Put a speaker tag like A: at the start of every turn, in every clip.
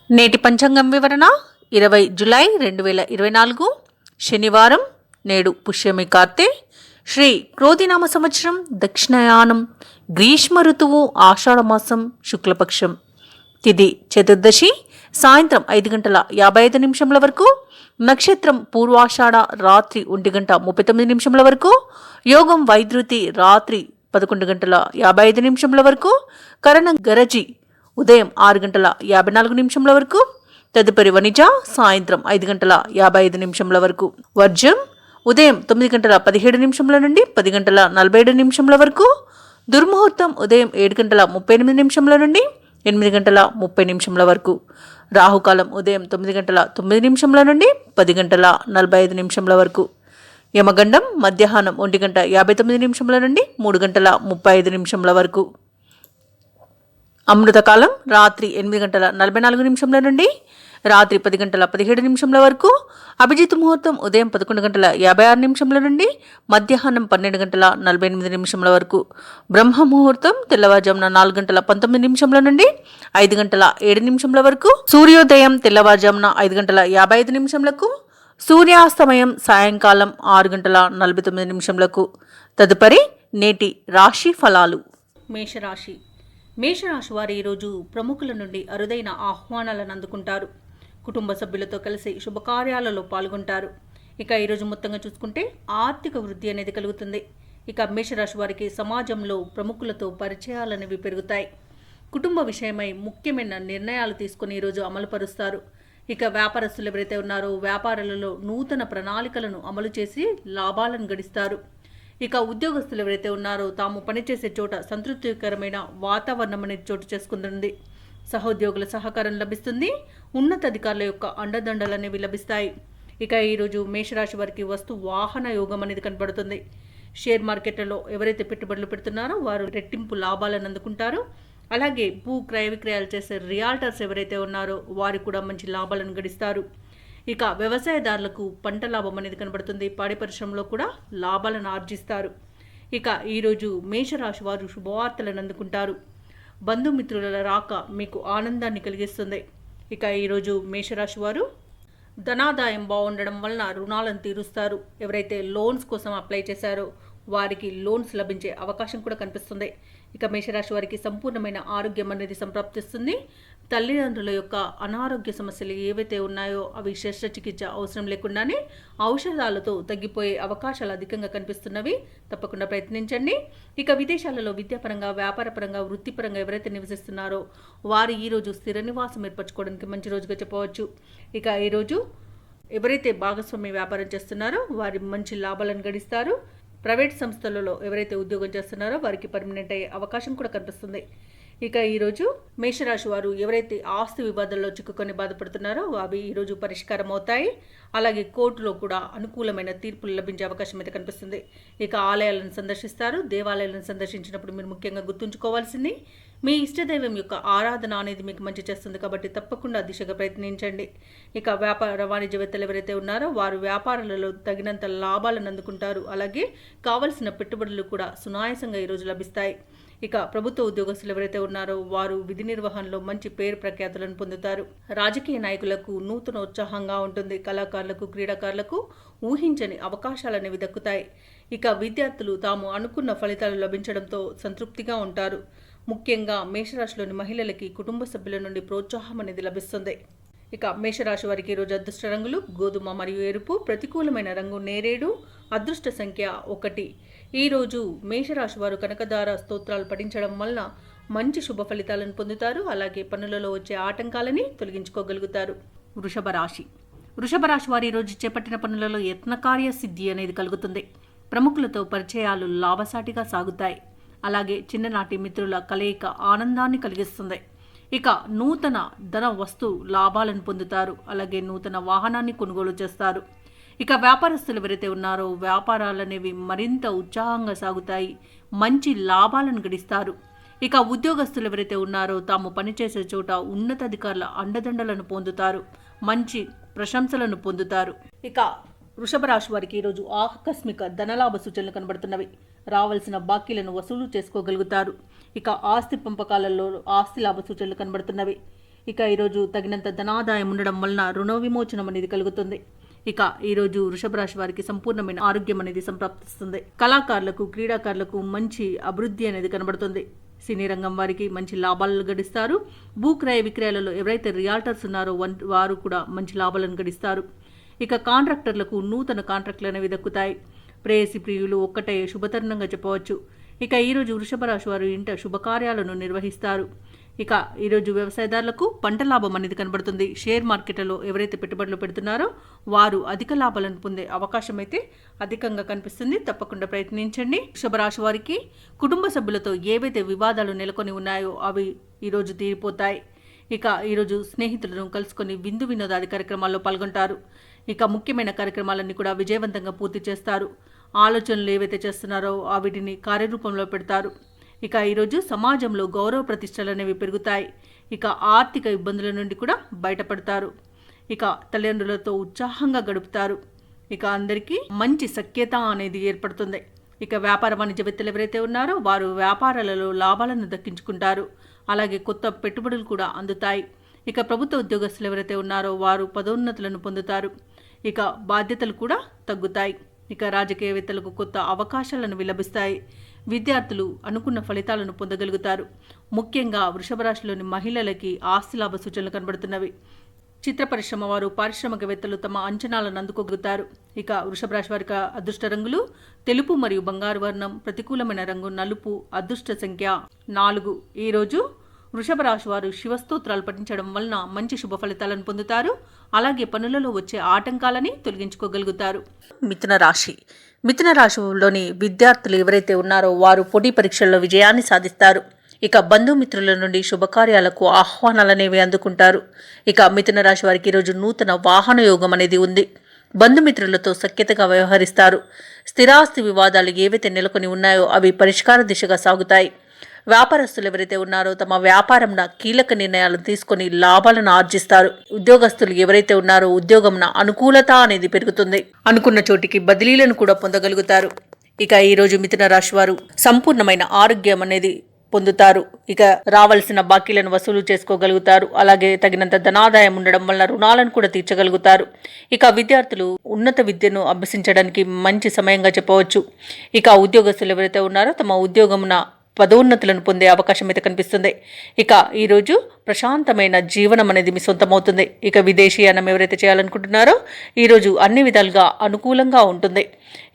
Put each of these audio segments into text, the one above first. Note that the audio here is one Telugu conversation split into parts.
A: నేటి పంచాంగం వివరణ 20 జూలై 2024 శనివారం. నేడు పుష్యమి కార్తె, శ్రీ క్రోధినామ సంవత్సరం, దక్షిణాయనం, గ్రీష్మ ఋతువు, ఆషాఢమాసం, శుక్లపక్షం. తిథి చతుర్దశి, సాయంత్రం 5:55 వరకు. నక్షత్రం పూర్వాషాఢ, రాత్రి 1:39 వరకు. యోగం వైద్యుతి, రాత్రి 11:55 వరకు. కరణం గరజి, ఉదయం 6:54 వరకు. తదుపరి వనిజ, సాయంత్రం 5:55 వరకు. వర్జం ఉదయం 9:17 నుండి 10:47 వరకు. దుర్ముహూర్తం ఉదయం 7:38 నుండి 8:30 వరకు. రాహుకాలం ఉదయం 9:09 నుండి 10:45 వరకు. యమగండం మధ్యాహ్నం 1:59 నుండి 3:35 వరకు. అమృతకాలం రాత్రి 8:44 నుండి రాత్రి 10:17 వరకు. అభిజిత్ ముహూర్తం ఉదయం 11:56 నుండి మధ్యాహ్నం 12:48 వరకు. బ్రహ్మ ముహూర్తం తెల్లవారుజామున 4:19 నుండి 5:07 వరకు. సూర్యోదయం తెల్లవారుజామున 5:55 సూర్యాస్తమయం సాయంకాలం 6:49. తదుపరి నేటి రాశి ఫలాలు. మేషరాశి. మేషరాశి వారు ఈరోజు ప్రముఖుల నుండి అరుదైన ఆహ్వానాలను అందుకుంటారు. కుటుంబ సభ్యులతో కలిసి శుభకార్యాలలో పాల్గొంటారు. ఇక ఈరోజు మొత్తంగా చూసుకుంటే ఆర్థిక వృద్ధి అనేది కలుగుతుంది. ఇక మేషరాశి వారికి సమాజంలో ప్రముఖులతో పరిచయాలనేవి పెరుగుతాయి. కుటుంబ విషయమై ముఖ్యమైన నిర్ణయాలు తీసుకుని ఈరోజు అమలుపరుస్తారు. ఇక వ్యాపారస్తులు ఎవరైతే ఉన్నారో వ్యాపారాలలో నూతన ప్రణాళికలను అమలు చేసి లాభాలను గడిస్తారు. ఇక ఉద్యోగస్తులు ఎవరైతే ఉన్నారో తాము పనిచేసే చోట సంతృప్తికరమైన వాతావరణం అనేది చోటు చేసుకుంటుంది. సహోద్యోగుల సహకారం లభిస్తుంది. ఉన్నతాధికారుల యొక్క అండదండలు అనేవి లభిస్తాయి. ఇక ఈరోజు మేషరాశి వారికి వస్తు వాహన యోగం అనేది కనబడుతుంది. షేర్ మార్కెట్లలో ఎవరైతే పెట్టుబడులు పెడుతున్నారో వారు రెట్టింపు లాభాలను అందుకుంటారు. అలాగే భూ క్రయ విక్రయాలు చేసే రియాల్టర్స్ ఎవరైతే ఉన్నారో వారు కూడా మంచి లాభాలను గడిస్తారు. ఇక వ్యవసాయదారులకు పంట లాభం అనేది కనబడుతుంది. పాడి పరిశ్రమలో కూడా లాభాలను ఆర్జిస్తారు. ఇక ఈరోజు మేషరాశి వారు శుభవార్తలను అందుకుంటారు. బంధుమిత్రుల రాక మీకు ఆనందాన్ని కలిగిస్తుంది. ఇక ఈరోజు మేషరాశి వారు ధనాదాయం బాగుండడం వలన రుణాలను తీరుస్తారు. ఎవరైతే లోన్స్ కోసం అప్లై చేశారో వారికి లోన్స్ లభించే అవకాశం కూడా కనిపిస్తుంది. ఇక మేషరాశి వారికి సంపూర్ణమైన ఆరోగ్యం అనేది సంప్రాప్తిస్తుంది. తల్లిదండ్రుల యొక్క అనారోగ్య సమస్యలు ఏవైతే ఉన్నాయో అవి శస్త్రచికిత్స అవసరం లేకుండానే ఔషధాలతో తగ్గిపోయే అవకాశాలు అధికంగా కనిపిస్తున్నవి. తప్పకుండా ప్రయత్నించండి. ఇక విదేశాలలో విద్యాపరంగా, వ్యాపారపరంగా, వృత్తిపరంగా ఎవరైతే నివసిస్తున్నారో వారు ఈరోజు స్థిర నివాసం ఏర్పరచుకోవడానికి మంచి రోజుగా చెప్పవచ్చు. ఇక ఈరోజు ఎవరైతే భాగస్వామ్య వ్యాపారం చేస్తున్నారో వారి మంచి లాభాలను గడిస్తారు. ప్రైవేట్ సంస్థలలో ఎవరైతే ఉద్యోగం చేస్తున్నారో వారికి పర్మనెంట్ అయ్యే అవకాశం కూడా కనిపిస్తుంది. ఇక ఈరోజు మేషరాశి వారు ఎవరైతే ఆస్తి వివాదాల్లో చిక్కుకొని బాధపడుతున్నారో అవి ఈరోజు పరిష్కారం అవుతాయి. అలాగే కోర్టులో కూడా అనుకూలమైన తీర్పులు లభించే అవకాశం అయితే కనిపిస్తుంది. ఇక ఆలయాలను సందర్శిస్తారు. దేవాలయాలను సందర్శించినప్పుడు మీరు ముఖ్యంగా గుర్తుంచుకోవాల్సింది మీ ఇష్టదైవం యొక్క ఆరాధన అనేది మీకు మంచి చేస్తుంది కాబట్టి తప్పకుండా దిశగా ప్రయత్నించండి. ఇక వ్యాపార వాణిజ్యవేత్తలు ఎవరైతే ఉన్నారో వారు వ్యాపారాలలో తగినంత లాభాలను అందుకుంటారు. అలాగే కావలసిన పెట్టుబడులు కూడా సునాయాసంగా ఈరోజు లభిస్తాయి. ఇక ప్రభుత్వ ఉద్యోగస్తులు ఎవరైతే ఉన్నారో వారు విధి నిర్వహణలో మంచి పేరు ప్రఖ్యాతులను పొందుతారు. రాజకీయ నాయకులకు నూతన ఉత్సాహంగా ఉంటుంది. కళాకారులకు, క్రీడాకారులకు ఊహించని అవకాశాలు అనేవి దక్కుతాయి. ఇక విద్యార్థులు తాము అనుకున్న ఫలితాలు లభించడంతో సంతృప్తిగా ఉంటారు. ముఖ్యంగా మేషరాశిలోని మహిళలకి కుటుంబ సభ్యుల నుండి ప్రోత్సాహం అనేది లభిస్తుంది. ఇక మేషరాశి వారికి ఈరోజు అదృష్ట రంగులు గోధుమ మరియు ఎరుపు. ప్రతికూలమైన రంగు నేరేడు. అదృష్ట సంఖ్య 1. ఈరోజు మేషరాశి వారు కనకదార స్తోత్రాలు పఠించడం వలన మంచి శుభ ఫలితాలను పొందుతారు. అలాగే పనులలో వచ్చే ఆటంకాలని తొలగించుకోగలుగుతారు. వృషభ రాశి. వృషభ రాశి వారు ఈరోజు చేపట్టిన పనులలో యత్నకార్య సిద్ధి అనేది కలుగుతుంది. ప్రముఖులతో పరిచయాలు లాభసాటిగా సాగుతాయి. అలాగే చిన్ననాటి మిత్రుల కలయిక ఆనందాన్ని కలిగిస్తుంది. ఇక నూతన ధన వస్తు లాభాలను పొందుతారు. అలాగే నూతన వాహనాన్ని కొనుగోలు చేస్తారు. ఇక వ్యాపారస్తులు ఎవరైతే ఉన్నారో వ్యాపారాలనేవి మరింత ఉత్సాహంగా సాగుతాయి. మంచి లాభాలను గడిస్తారు. ఇక ఉద్యోగస్తులు ఎవరైతే ఉన్నారో తాము పనిచేసే చోట ఉన్నతాధికారుల అండదండలను పొందుతారు. మంచి ప్రశంసలను పొందుతారు. ఇక వృషభ రాశి వారికి ఈరోజు ఆకస్మిక ధనలాభ సూచనలు కనబడుతున్నవి. రావాల్సిన బాకీలను వసూలు చేసుకోగలుగుతారు. ఇక ఆస్తి పంపకాలలో ఆస్తి లాభ సూచనలు కనబడుతున్నవి. ఇక ఈరోజు తగినంత ధనాదాయం ఉండడం వలన రుణ విమోచనం అనేది కలుగుతుంది. ఇక ఈరోజు వృషభ రాశి వారికి సంపూర్ణమైన ఆరోగ్యం అనేది సంప్రాప్తిస్తుంది. కళాకారులకు, క్రీడాకారులకు మంచి అభివృద్ధి అనేది కనబడుతుంది. సినీ రంగం వారికి మంచి లాభాలను గడిస్తారు. భూక్రయ విక్రయాలలో ఎవరైతే రియాల్టర్స్ ఉన్నారో వారు కూడా మంచి లాభాలను గడిస్తారు. ఇక కాంట్రాక్టర్లకు నూతన కాంట్రాక్టులు అనేవి దక్కుతాయి. ప్రేయసి ప్రియులు ఒక్కటే శుభతరుణంగా చెప్పవచ్చు. ఇక ఈరోజు వృషభ రాశి వారు ఇంట శుభకార్యాలను నిర్వహిస్తారు. ఇక ఈరోజు వ్యవసాయదారులకు పంట లాభం అనేది కనబడుతుంది. షేర్ మార్కెట్లలో ఎవరైతే పెట్టుబడులు పెడుతున్నారో వారు అధిక లాభాలను పొందే అవకాశం అయితే అధికంగా కనిపిస్తుంది. తప్పకుండా ప్రయత్నించండి. వృషభ రాశి వారికి కుటుంబ సభ్యులతో ఏవైతే వివాదాలు నెలకొని ఉన్నాయో అవి ఈరోజు తీరిపోతాయి. ఇక ఈరోజు స్నేహితులను కలుసుకొని విందు వినోదాది కార్యక్రమాల్లో పాల్గొంటారు. ఇక ముఖ్యమైన కార్యక్రమాలన్నీ కూడా విజయవంతంగా పూర్తి చేస్తారు. ఆలోచనలు ఏవైతే చేస్తున్నారో వీటిని కార్యరూపంలో పెడతారు. ఇక ఈరోజు సమాజంలో గౌరవ ప్రతిష్టలు అనేవి పెరుగుతాయి. ఇక ఆర్థిక ఇబ్బందుల నుండి కూడా బయటపడతారు. ఇక తల్లిదండ్రులతో ఉత్సాహంగా గడుపుతారు. ఇక అందరికీ మంచి సఖ్యత అనేది ఏర్పడుతుంది. ఇక వ్యాపార వాణిజ్యవేత్తలు ఎవరైతే ఉన్నారో వారు వ్యాపారాలలో లాభాలను దక్కించుకుంటారు. అలాగే కొత్త పెట్టుబడులు కూడా అందుతాయి. ఇక ప్రభుత్వ ఉద్యోగస్తులు ఎవరైతే ఉన్నారో వారు పదోన్నతులను పొందుతారు. ఇక బాధ్యతలు కూడా తగ్గుతాయి. ఇక రాజకీయవేత్తలకు కొత్త అవకాశాలను లభిస్తాయి. విద్యార్థులు అనుకున్న ఫలితాలను పొందగలుగుతారు. ముఖ్యంగా వృషభ రాశిలోని మహిళలకి ఆస్తి లాభ సూచనలు కనబడుతున్నవి. చిత్ర పరిశ్రమ వారు, పారిశ్రామికవేత్తలు తమ అంచనాలను అందుకోగలుగుతారు. ఇక వృషభ రాశి వారికి అదృష్ట రంగులు తెలుపు మరియు బంగారు వర్ణం, ప్రతికూలమైన రంగు నలుపు, అదృష్ట సంఖ్య 4. ఈరోజు వృషభ రాశి వారు శివస్తోత్రాలు పఠించడం వలన మంచి శుభ ఫలితాలను పొందుతారు. అలాగే పనులలో వచ్చే ఆటంకాలని తొలగించుకోగలుగుతారు. మిథున రాశిలోని విద్యార్థులు ఎవరైతే ఉన్నారో వారు పోటీ పరీక్షల్లో విజయాన్ని సాధిస్తారు. ఇక బంధుమిత్రుల నుండి శుభకార్యాలకు ఆహ్వానాలనేవి అందుకుంటారు. ఇక మిథున రాశి వారికి ఈరోజు నూతన వాహన యోగం అనేది ఉంది. బంధుమిత్రులతో సఖ్యతగా వ్యవహరిస్తారు. స్థిరాస్తి వివాదాలు ఏవైతే నెలకొని ఉన్నాయో అవి పరిష్కార దిశగా సాగుతాయి. వ్యాపారస్తులు ఎవరైతే ఉన్నారో తమ వ్యాపారంన కీలక నిర్ణయాలను తీసుకొని లాభాలను ఆర్జిస్తారు. ఉద్యోగస్తులు ఎవరైతే ఉన్నారో ఉద్యోగంన అనుకూలత అనేది పెరుగుతుంది. అనుకున్న చోటికి బదిలీలను కూడా పొందగలుగుతారు. ఇక ఈరోజు మిథున రాశి వారు సంపూర్ణమైన ఆరోగ్యం అనేది పొందుతారు. ఇక రావాల్సిన బాకీలను వసూలు చేసుకోగలుగుతారు. అలాగే తగినంత ధనాదాయం ఉండడం వల్ల రుణాలను కూడా తీర్చగలుగుతారు. ఇక విద్యార్థులు ఉన్నత విద్యను అభ్యసించడానికి మంచి సమయంగా చెప్పవచ్చు. ఇక ఉద్యోగస్తులు ఎవరైతే ఉన్నారో తమ ఉద్యోగమున పదోన్నతులను పొందే అవకాశం అయితే కనిపిస్తుంది. ఇక ఈరోజు ప్రశాంతమైన జీవనం అనేది మీ సొంతమవుతుంది. ఇక విదేశీయానం ఎవరైతే చేయాలనుకుంటున్నారో ఈరోజు అన్ని విధాలుగా అనుకూలంగా ఉంటుంది.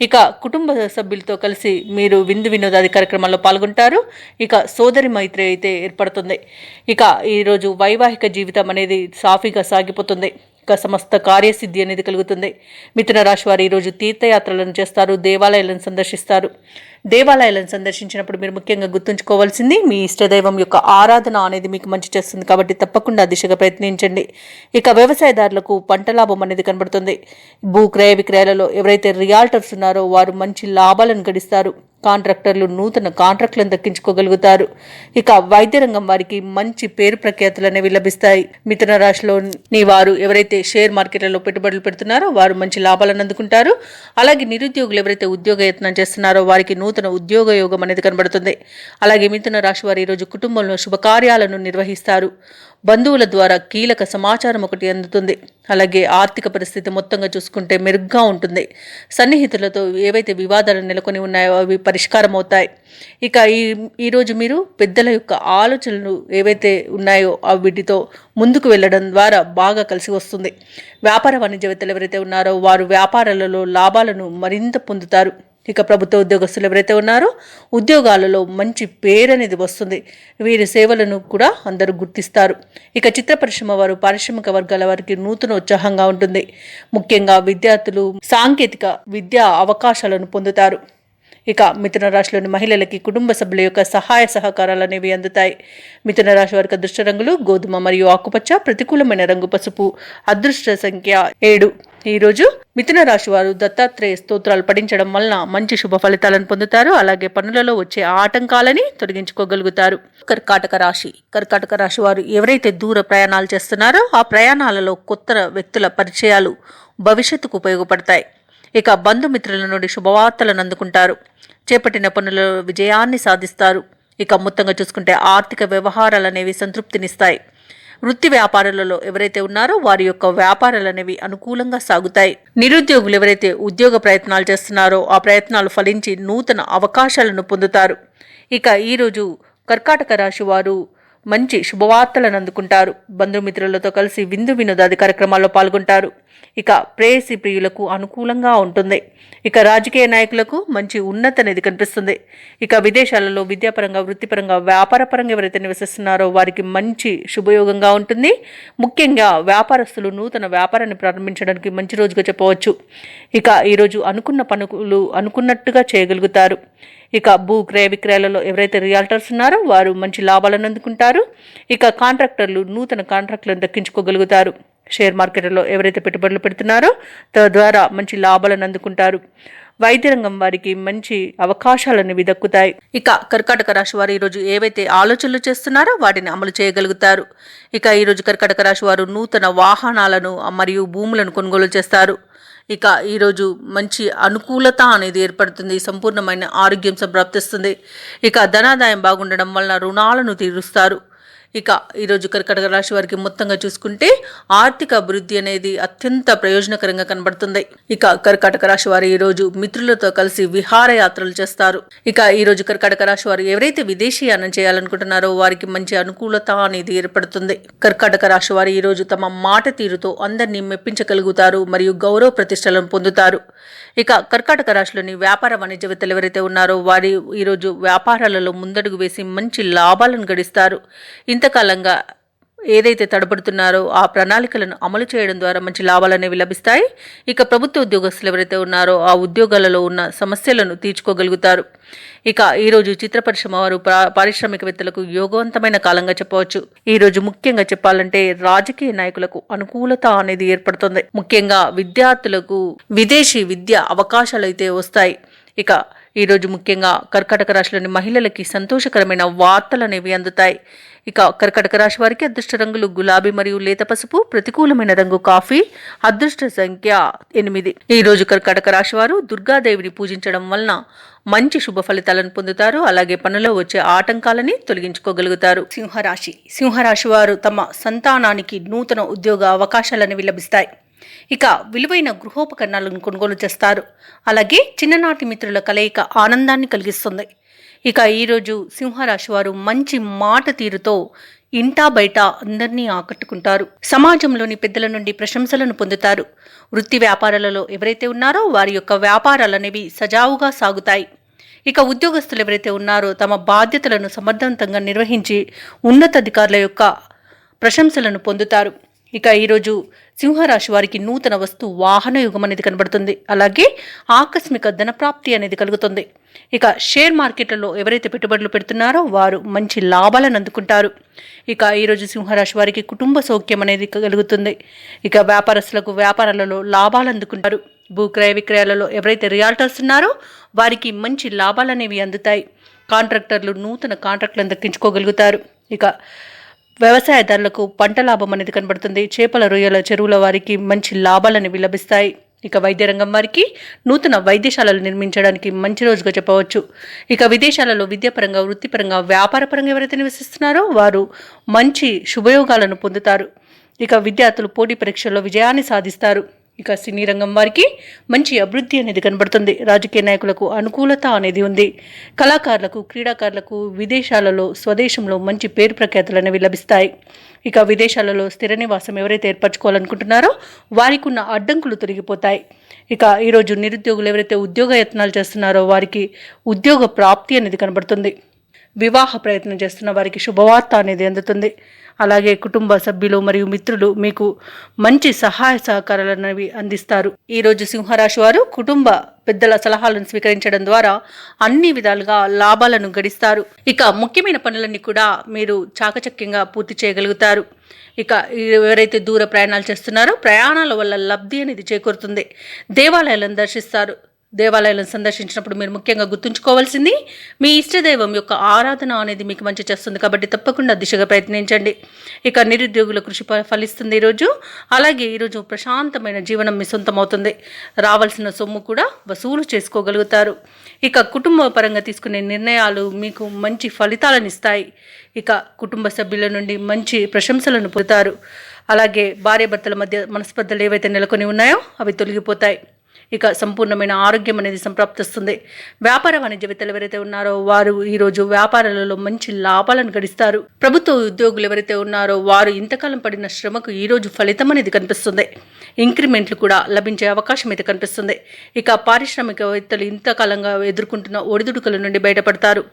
A: ఇక కుటుంబ సభ్యులతో కలిసి మీరు విందు వినోదాది కార్యక్రమాల్లో పాల్గొంటారు. ఇక సోదరి మైత్రి అయితే ఏర్పడుతుంది. ఇక ఈరోజు వైవాహిక జీవితం అనేది సాఫీగా సాగిపోతుంది. ఇక సమస్త కార్యసిద్ధి అనేది కలుగుతుంది. మిథున రాశి వారు ఈరోజు తీర్థయాత్రలను చేస్తారు. దేవాలయాలను సందర్శిస్తారు. దేవాలయాలను సందర్శించినప్పుడు మీరు ముఖ్యంగా గుర్తుంచుకోవాల్సింది మీ ఇష్టదైవం యొక్క ఆరాధన అనేది మీకు మంచి చేస్తుంది. కాబట్టి తప్పకుండా దిశగా ప్రయత్నించండి. ఇక వ్యవసాయదారులకు పంట లాభం అనేది కనబడుతుంది. భూక్రయ విక్రయాలలో ఎవరైతే రియాల్టర్స్ ఉన్నారో వారు మంచి లాభాలను గడిస్తారు. కాంట్రాక్టర్లు నూతన కాంట్రాక్టులను దక్కించుకోగలుగుతారు. ఇక వైద్య రంగం వారికి మంచి పేరు ప్రఖ్యాతులు అనేవి లభిస్తాయి. మిథున రాశిలోని వారు ఎవరైతే షేర్ మార్కెట్లలో పెట్టుబడులు పెడుతున్నారో వారు మంచి లాభాలను అందుకుంటారు. అలాగే నిరుద్యోగులు ఎవరైతే ఉద్యోగ యత్నం చేస్తున్నారో వారికి నూతన ఉద్యోగ యోగం అనేది కనబడుతుంది. అలాగే మిథున రాశి వారు ఈరోజు కుటుంబంలో శుభకార్యాలను నిర్వహిస్తారు. బంధువుల ద్వారా కీలక సమాచారం ఒకటి అందుతుంది. అలాగే ఆర్థిక పరిస్థితి మొత్తంగా చూసుకుంటే మెరుగ్గా ఉంటుంది. సన్నిహితులతో ఏవైతే వివాదాలు నెలకొని ఉన్నాయో అవి పరిష్కారం అవుతాయి. ఇక ఈరోజు మీరు పెద్దల యొక్క ఆలోచనలు ఏవైతే ఉన్నాయో వీటితో ముందుకు వెళ్ళడం ద్వారా బాగా కలిసి వస్తుంది. వ్యాపార వాణిజ్యవేత్తలు ఎవరైతే ఉన్నారో వారు వ్యాపారాలలో లాభాలను మరింత పొందుతారు. ఇక ప్రభుత్వ ఉద్యోగస్తులు ఎవరైతే ఉన్నారో ఉద్యోగాలలో మంచి పేరు అనేది వస్తుంది. వీరి సేవలను కూడా అందరూ గుర్తిస్తారు. ఇక చిత్ర పరిశ్రమ వారు, పారిశ్రామిక వర్గాల వారికి నూతన ఉత్సాహంగా ఉంటుంది. ముఖ్యంగా విద్యార్థులు సాంకేతిక విద్యా అవకాశాలను పొందుతారు. ఇక మిథున రాశిలోని మహిళలకి కుటుంబ సభ్యుల యొక్క సహాయ సహకారాలు అనేవి అందుతాయి. మిథున రాశి వారికి అదృష్ట రంగులు గోధుమ మరియు ఆకుపచ్చ, ప్రతికూలమైన రంగు పసుపు, అదృష్ట సంఖ్య 7. ఈరోజు మిథున రాశి వారు దత్తాత్రేయ స్తోత్రాలు పఠించడం వలన మంచి శుభ ఫలితాలను పొందుతారు. అలాగే పనులలో వచ్చే ఆటంకాలని తొలగించుకోగలుగుతారు. కర్కాటక రాశి వారు ఎవరైతే దూర ప్రయాణాలు చేస్తున్నారో ఆ ప్రయాణాలలో కొత్త వ్యక్తుల పరిచయాలు భవిష్యత్తుకు ఉపయోగపడతాయి. ఇక బంధుమిత్రుల నుండి శుభవార్తలను అందుకుంటారు. చేపట్టిన పనులలో విజయాన్ని సాధిస్తారు. ఇక మొత్తంగా చూసుకుంటే ఆర్థిక వ్యవహారాలు అనేవి సంతృప్తినిస్తాయి. వృత్తి వ్యాపారాలలో ఎవరైతే ఉన్నారో వారి యొక్క వ్యాపారాలు అనేవి అనుకూలంగా సాగుతాయి. నిరుద్యోగులు ఎవరైతే ఉద్యోగ ప్రయత్నాలు చేస్తున్నారో ఆ ప్రయత్నాలు ఫలించి నూతన అవకాశాలను పొందుతారు. ఇక ఈరోజు కర్కాటక రాశి వారు మంచి శుభవార్తలను అందుకుంటారు. బంధుమిత్రులతో కలిసి విందు వినోదాది కార్యక్రమాల్లో పాల్గొంటారు. ఇక ప్రేయసి ప్రియులకు అనుకూలంగా ఉంటుంది. ఇక రాజకీయ నాయకులకు మంచి ఉన్నతి అనేది కనిపిస్తుంది. ఇక విదేశాలలో విద్యాపరంగా, వృత్తిపరంగా, వ్యాపారపరంగా ఎవరైతే నివసిస్తున్నారో వారికి మంచి శుభయోగంగా ఉంటుంది. ముఖ్యంగా వ్యాపారస్తులు నూతన వ్యాపారాన్ని ప్రారంభించడానికి మంచి రోజుగా చెప్పవచ్చు. ఇక ఈరోజు అనుకున్న పనులు అనుకున్నట్టుగా చేయగలుగుతారు. ఇక భూ క్రయ విక్రయాలలో ఎవరైతే రియాల్టర్స్ ఉన్నారో వారు మంచి లాభాలను అందుకుంటారు. ఇక కాంట్రాక్టర్లు నూతన కాంట్రాక్టులను దక్కించుకోగలుగుతారు. షేర్ మార్కెట్లో ఎవరైతే పెట్టుబడులు పెడుతున్నారో తద్వారా మంచి లాభాలను అందుకుంటారు. వైద్య రంగం వారికి మంచి అవకాశాలనేవి దక్కుతాయి. ఇక కర్కాటక రాశి వారు ఈరోజు ఏవైతే ఆలోచనలు చేస్తున్నారో వాటిని అమలు చేయగలుగుతారు. ఇక ఈరోజు కర్కాటక రాశి వారు నూతన వాహనాలను మరియు భూములను కొనుగోలు చేస్తారు. ఇక ఈరోజు మంచి అనుకూలత అనేది ఏర్పడుతుంది. సంపూర్ణమైన ఆరోగ్యం సంప్రాప్తిస్తుంది. ఇక ధనాదాయం బాగుండడం వలన రుణాలను తీరుస్తారు. ఇక ఈరోజు కర్కాటక రాశి వారికి మొత్తంగా చూసుకుంటే ఆర్థిక అభివృద్ధి అనేది అత్యంత ప్రయోజనకరంగా కనబడుతుంది. ఇక కర్కాటక రాశి వారు ఈరోజు మిత్రులతో కలిసి విహారయాత్రలు చేస్తారు. ఇక ఈరోజు కర్కాటక రాశి వారు ఎవరైతే విదేశీయానం చేయాలనుకుంటున్నారో వారికి మంచి అనుకూలత అనేది ఏర్పడుతుంది. కర్కాటక రాశి వారు ఈరోజు తమ మాట తీరుతో అందరినీ మెప్పించగలుగుతారు మరియు గౌరవ ప్రతిష్టలను పొందుతారు. ఇక కర్కాటక రాశిలోని వ్యాపార వాణిజ్యవేత్తలు ఎవరైతే ఉన్నారో వారి ఈరోజు వ్యాపారాలలో ముందడుగు వేసి మంచి లాభాలను గడిస్తారు. ఇంతకాలంగా ఏదైతే తడబడుతున్నారో ఆ ప్రణాళికలను అమలు చేయడం ద్వారా మంచి లాభాలు అనేవి లభిస్తాయి. ఇక ప్రభుత్వ ఉద్యోగస్తులు ఎవరైతే ఉన్నారో ఆ ఉద్యోగాలలో ఉన్న సమస్యలను తీర్చుకోగలుగుతారు. ఇక ఈరోజు చిత్ర పరిశ్రమ వారు పారిశ్రామికవేత్తలకు యోగవంతమైన కాలంగా చెప్పవచ్చు. ఈరోజు ముఖ్యంగా చెప్పాలంటే రాజకీయ నాయకులకు అనుకూలత అనేది ఏర్పడుతుంది. ముఖ్యంగా విద్యార్థులకు విదేశీ విద్య అవకాశాలు అయితే వస్తాయి. ఇక ఈరోజు ముఖ్యంగా కర్కాటక రాశిలోని మహిళలకి సంతోషకరమైన వార్తలు అనేవి అందుతాయి. ఇక కర్కాటక రాశి వారికి అదృష్ట రంగులు గులాబీ మరియు లేత పసుపు, ప్రతికూలమైన రంగు కాఫీ, అదృష్ట సంఖ్య 8. ఈరోజు కర్కాటక రాశి వారు దుర్గాదేవిని పూజించడం వలన మంచి శుభ ఫలితాలను పొందుతారు. అలాగే పనులో వచ్చే ఆటంకాలని తొలగించుకోగలుగుతారు. సింహరాశి వారు తమ సంతానానికి నూతన ఉద్యోగ అవకాశాలను లభిస్తాయి. ఇక విలువైన గృహోపకరణాలను కొనుగోలు చేస్తారు. అలాగే చిన్ననాటి మిత్రుల కలయిక ఆనందాన్ని కలిగిస్తుంది. ఇక ఈరోజు సింహరాశి వారు మంచి మాట తీరుతో ఇంటా బయట అందరినీ ఆకట్టుకుంటారు. సమాజంలోని పెద్దల నుండి ప్రశంసలను పొందుతారు. వృత్తి వ్యాపారాలలో ఎవరైతే ఉన్నారో వారి యొక్క వ్యాపారాలనేవి సజావుగా సాగుతాయి. ఇక ఉద్యోగస్తులు ఎవరైతే ఉన్నారో తమ బాధ్యతలను సమర్థవంతంగా నిర్వహించి ఉన్నతాధికారుల యొక్క ప్రశంసలను పొందుతారు. ఇక ఈరోజు సింహరాశి వారికి నూతన వస్తు వాహన యుగం అనేది కనబడుతుంది. అలాగే ఆకస్మిక ధనప్రాప్తి అనేది కలుగుతుంది. ఇక షేర్ మార్కెట్లలో ఎవరైతే పెట్టుబడులు పెడుతున్నారో వారు మంచి లాభాలను అందుకుంటారు. ఇక ఈరోజు సింహరాశి వారికి కుటుంబ సౌఖ్యం అనేది కలుగుతుంది. ఇక వ్యాపారస్తులకు వ్యాపారాలలో లాభాలు అందుకుంటారు. భూ క్రయ విక్రయాలలో ఎవరైతే రియాల్టర్స్ ఉన్నారో వారికి మంచి లాభాలు అనేవి అందుతాయి. కాంట్రాక్టర్లు నూతన కాంట్రాక్టులను దక్కించుకోగలుగుతారు. ఇక వ్యవసాయదారులకు పంట లాభం అనేది కనబడుతుంది. చేపల రొయ్యల చెరువుల వారికి మంచి లాభాలనేవి లభిస్తాయి. ఇక వైద్య రంగం వారికి నూతన వైద్యశాలలు నిర్మించడానికి మంచి రోజుగా చెప్పవచ్చు. ఇక విదేశాలలో విద్యాపరంగా, వృత్తిపరంగా, వ్యాపారపరంగా ఎవరైతే నివసిస్తున్నారో వారు మంచి శుభయోగాలను పొందుతారు. ఇక విద్యార్థులు పోటీ పరీక్షల్లో విజయాన్ని సాధిస్తారు. ఇక సినీ రంగం వారికి మంచి అభివృద్ధి అనేది కనబడుతుంది. రాజకీయ నాయకులకు అనుకూలత అనేది ఉంది. కళాకారులకు, క్రీడాకారులకు విదేశాలలో, స్వదేశంలో మంచి పేరు ప్రఖ్యాతులు అనేవి లభిస్తాయి. ఇక విదేశాలలో స్థిర నివాసం ఎవరైతే ఏర్పరచుకోవాలనుకుంటున్నారో వారికి ఉన్న అడ్డంకులు తొలగిపోతాయి. ఇక ఈరోజు నిరుద్యోగులు ఎవరైతే ఉద్యోగ యత్నాలు చేస్తున్నారో వారికి ఉద్యోగ ప్రాప్తి అనేది కనబడుతుంది. వివాహ ప్రయత్నం చేస్తున్న వారికి శుభవార్త అనేది అందుతుంది. అలాగే కుటుంబ సభ్యులు మరియు మిత్రులు మీకు మంచి సహాయ సహకారాలు అనేవి అందిస్తారు. ఈరోజు సింహరాశి వారు కుటుంబ పెద్దల సలహాలను స్వీకరించడం ద్వారా అన్ని విధాలుగా లాభాలను గడిస్తారు. ఇక ముఖ్యమైన పనులన్నీ కూడా మీరు చాకచక్యంగా పూర్తి చేయగలుగుతారు. ఇక ఎవరైతే దూర ప్రయాణాలు చేస్తున్నారో ప్రయాణాల వల్ల లబ్ధి అనేది చేకూరుతుంది. దేవాలయాలను దర్శిస్తారు. దేవాలయాలను సందర్శించినప్పుడు మీరు ముఖ్యంగా గుర్తుంచుకోవాల్సింది మీ ఇష్టదైవం యొక్క ఆరాధన అనేది మీకు మంచి చేస్తుంది కాబట్టి తప్పకుండా దిశగా ప్రయత్నించండి. ఇక నిరుద్యోగుల కృషి ఫలిస్తుంది ఈరోజు. అలాగే ఈరోజు ప్రశాంతమైన జీవనం మీ సొంతమవుతుంది. రావాల్సిన సొమ్ము కూడా వసూలు చేసుకోగలుగుతారు. ఇక కుటుంబ పరంగా తీసుకునే నిర్ణయాలు మీకు మంచి ఫలితాలను ఇస్తాయి. ఇక కుటుంబ సభ్యుల నుండి మంచి ప్రశంసలను పొందుతారు. అలాగే భార్యాభర్తల మధ్య మనస్పర్ధలు ఏవైతే నెలకొని ఉన్నాయో అవి తొలగిపోతాయి. ఇక సంపూర్ణమైన ఆరోగ్యం అనేది సంప్రాప్తిస్తుంది. వ్యాపార వాణిజ్యవేత్తలు ఎవరైతే ఉన్నారో వారు ఈరోజు వ్యాపారాలలో మంచి లాభాలను గడిస్తారు. ప్రభుత్వ ఉద్యోగులు ఎవరైతే ఉన్నారో వారు ఇంతకాలం పడిన శ్రమకు ఈరోజు ఫలితం అనేది కనిపిస్తుంది. ఇంక్రిమెంట్లు కూడా లభించే అవకాశం అయితే కనిపిస్తుంది. ఇక పారిశ్రామికవేత్తలు ఇంతకాలంగా ఎదుర్కొంటున్న ఒడిదుడుకుల నుండి బయటపడతారు.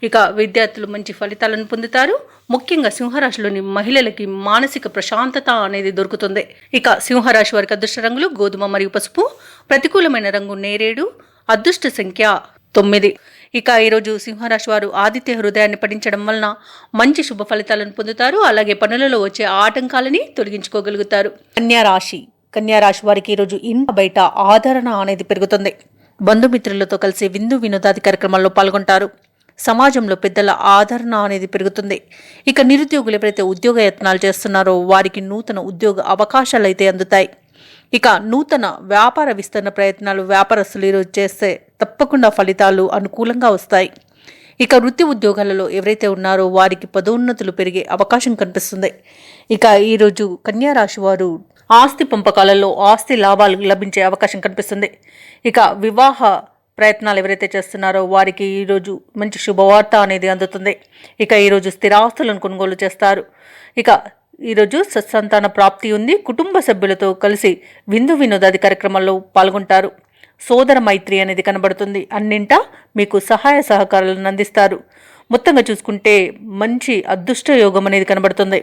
A: ఇక విద్యార్థులు మంచి ఫలితాలను పొందుతారు. ముఖ్యంగా సింహరాశిలోని మహిళలకి మానసిక ప్రశాంతత అనేది దొరుకుతుంది. ఇక సింహరాశి వారికి అదృష్ట రంగులు గోధుమ మరియు పసుపు, ప్రతికూలమైన రంగు నేరేడు, అదృష్ట సంఖ్య 9. ఇక ఈరోజు సింహరాశి వారు ఆదిత్య హృదయాన్ని పఠించడం వలన మంచి శుభ ఫలితాలను పొందుతారు. అలాగే పనులలో వచ్చే ఆటంకాలని తొలగించుకోగలుగుతారు. కన్యారాశి వారికి ఈరోజు ఇంటి బయట ఆదరణ అనేది పెరుగుతుంది. బంధుమిత్రులతో కలిసి విందు వినోదాది కార్యక్రమాల్లో పాల్గొంటారు. సమాజంలో పెద్దల ఆదరణ అనేది పెరుగుతుంది. ఇక నిరుద్యోగులు ఎవరైతే ఉద్యోగ యత్నాలు చేస్తున్నారో వారికి నూతన ఉద్యోగ అవకాశాలు అయితే అందుతాయి. ఇక నూతన వ్యాపార విస్తరణ ప్రయత్నాలు వ్యాపారస్తులు ఈరోజు చేస్తే తప్పకుండా ఫలితాలు అనుకూలంగా వస్తాయి. ఇక వృత్తి ఉద్యోగాలలో ఎవరైతే ఉన్నారో వారికి పదోన్నతులు పెరిగే అవకాశం కనిపిస్తుంది. ఇక ఈరోజు కన్యారాశి వారు ఆస్తి పంపకాలలో ఆస్తి లాభాలు లభించే అవకాశం కనిపిస్తుంది. ఇక వివాహ ప్రయత్నాలు ఎవరైతే చేస్తున్నారో వారికి ఈరోజు మంచి శుభవార్త అనేది అందుతుంది. ఇక ఈరోజు స్థిరాస్తులను కొనుగోలు చేస్తారు. ఇక ఈరోజు సత్సంతాన ప్రాప్తి ఉంది. కుటుంబ సభ్యులతో కలిసి విందు వినోదాది కార్యక్రమాల్లో పాల్గొంటారు. సోదర మైత్రి అనేది కనబడుతుంది. అన్నింటా మీకు సహాయ సహకారాలను అందిస్తారు. మొత్తంగా చూసుకుంటే మంచి అదృష్ట యోగం అనేది కనబడుతుంది.